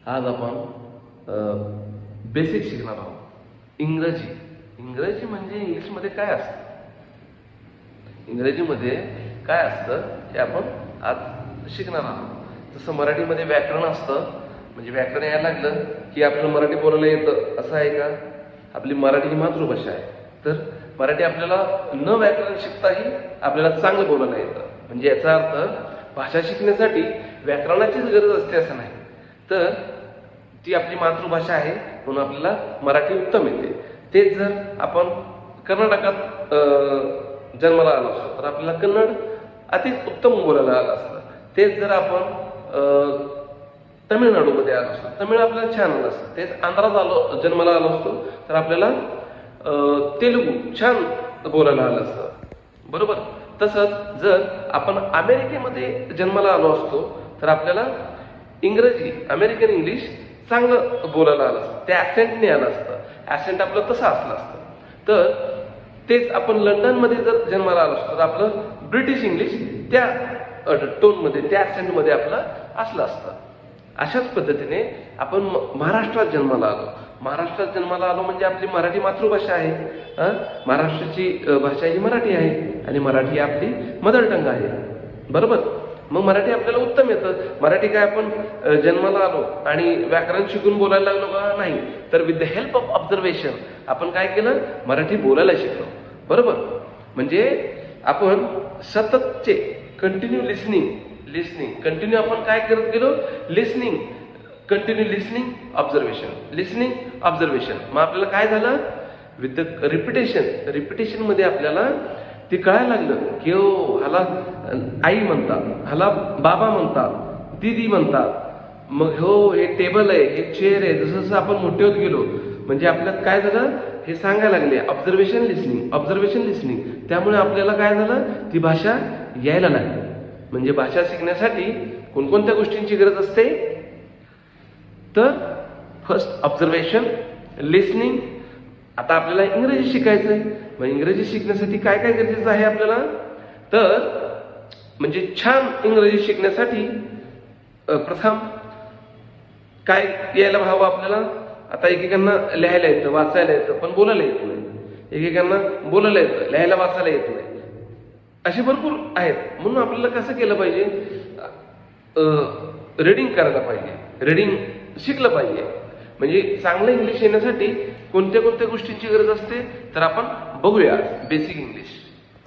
आज आपण बेसिक शिकणार आहोत. इंग्रजी म्हणजे इंग्लिशमध्ये काय असतं, इंग्रजीमध्ये काय असतं हे आपण आज शिकणार आहोत. जसं मराठीमध्ये व्याकरण असतं, म्हणजे व्याकरण यायला लागलं की आपल्याला मराठी बोलायला येतं असं आहे का? आपली मराठी ही मातृभाषा आहे, तर मराठी आपल्याला न व्याकरण शिकताही आपल्याला चांगलं बोलायला येतं. म्हणजे याचा अर्थ भाषा शिकण्यासाठी व्याकरणाचीच गरज असते असं नाही, तर ती आपली मातृभाषा आहे म्हणून आपल्याला मराठी उत्तम येते. तेच जर आपण कर्नाटकात जन्माला आलो असतो तर आपल्याला कन्नड अति उत्तम बोलायला आलं असतं. तेच जर आपण तमिळनाडूमध्ये आलो असतो, तमिळ आपल्याला छान आलं असतं. तेच आंध्रात जन्माला आलो असतो तर आपल्याला तेलुगू छान बोलायला आलं असतं, बरोबर. तसंच जर आपण अमेरिकेमध्ये जन्माला आलो असतो तर आपल्याला अमेरिकन इंग्लिश चांगलं बोलायला आलं असतं, त्या ॲसेंटने आलं असतं. ॲसेंट आपलं तसं असलं असतं. तर तेच आपण लंडनमध्ये जर जन्माला आलो असतो तर आपलं ब्रिटिश इंग्लिश त्या टोनमध्ये, त्या ॲसेंटमध्ये आपलं असलं असतं. अशाच पद्धतीने आपण महाराष्ट्रात जन्माला आलो म्हणजे आपली मराठी मातृभाषा आहे. महाराष्ट्राची भाषा ही मराठी आहे आणि मराठी आपली मदर टंग आहे, बरोबर. मग मराठी आपल्याला उत्तम येतं. मराठी काय आपण जन्माला आलो आणि व्याकरण शिकून बोलायला लागलो का? नाही, तर with the help of observation आपण काय केलं, मराठी बोलायला शिकलो, बरोबर. म्हणजे आपण सततचे कंटिन्यू कंटिन्यू आपण काय करत गेलो, कंटिन्यू लिसनिंग ऑब्झर्वेशन. मग आपल्याला काय झालं, विथ द रिपिटेशन मध्ये आपल्याला ते कळायला लागलं की हो, ह्याला आई म्हणतात, ह्याला बाबा म्हणतात, दीदी म्हणतात. मग हो, हे टेबल आहे, हे चेअर आहे. जसं जसं आपण मोठे होत गेलो म्हणजे आपल्यात काय झालं हे सांगायला लागले, ऑब्झर्वेशन लिसनिंग. त्यामुळे आपल्याला काय झालं, ती भाषा यायला लागली. म्हणजे भाषा शिकण्यासाठी कोणकोणत्या गोष्टींची गरज असते, तर फर्स्ट ऑब्झर्वेशन, लिसनिंग. आता आपल्याला इंग्रजी शिकायचं आहे, मग इंग्रजी शिकण्यासाठी काय काय गरजेचं आहे आपल्याला, तर म्हणजे छान इंग्रजी शिकण्यासाठी प्रथम काय यायला हवं आपल्याला. आता एकेकांना लिहायला येतं, वाचायला येतं, पण बोलायला येत नाही. एकेकांना बोलायला येतं, लिहायला वाचायला येत नाही. असे भरपूर आहेत. म्हणून आपल्याला कसं केलं पाहिजे, रीडिंग करायला पाहिजे, रीडिंग शिकलं पाहिजे. म्हणजे चांगलं इंग्लिश येण्यासाठी कोणत्या कोणत्या गोष्टींची गरज असते तर आपण बघूया बेसिक इंग्लिश.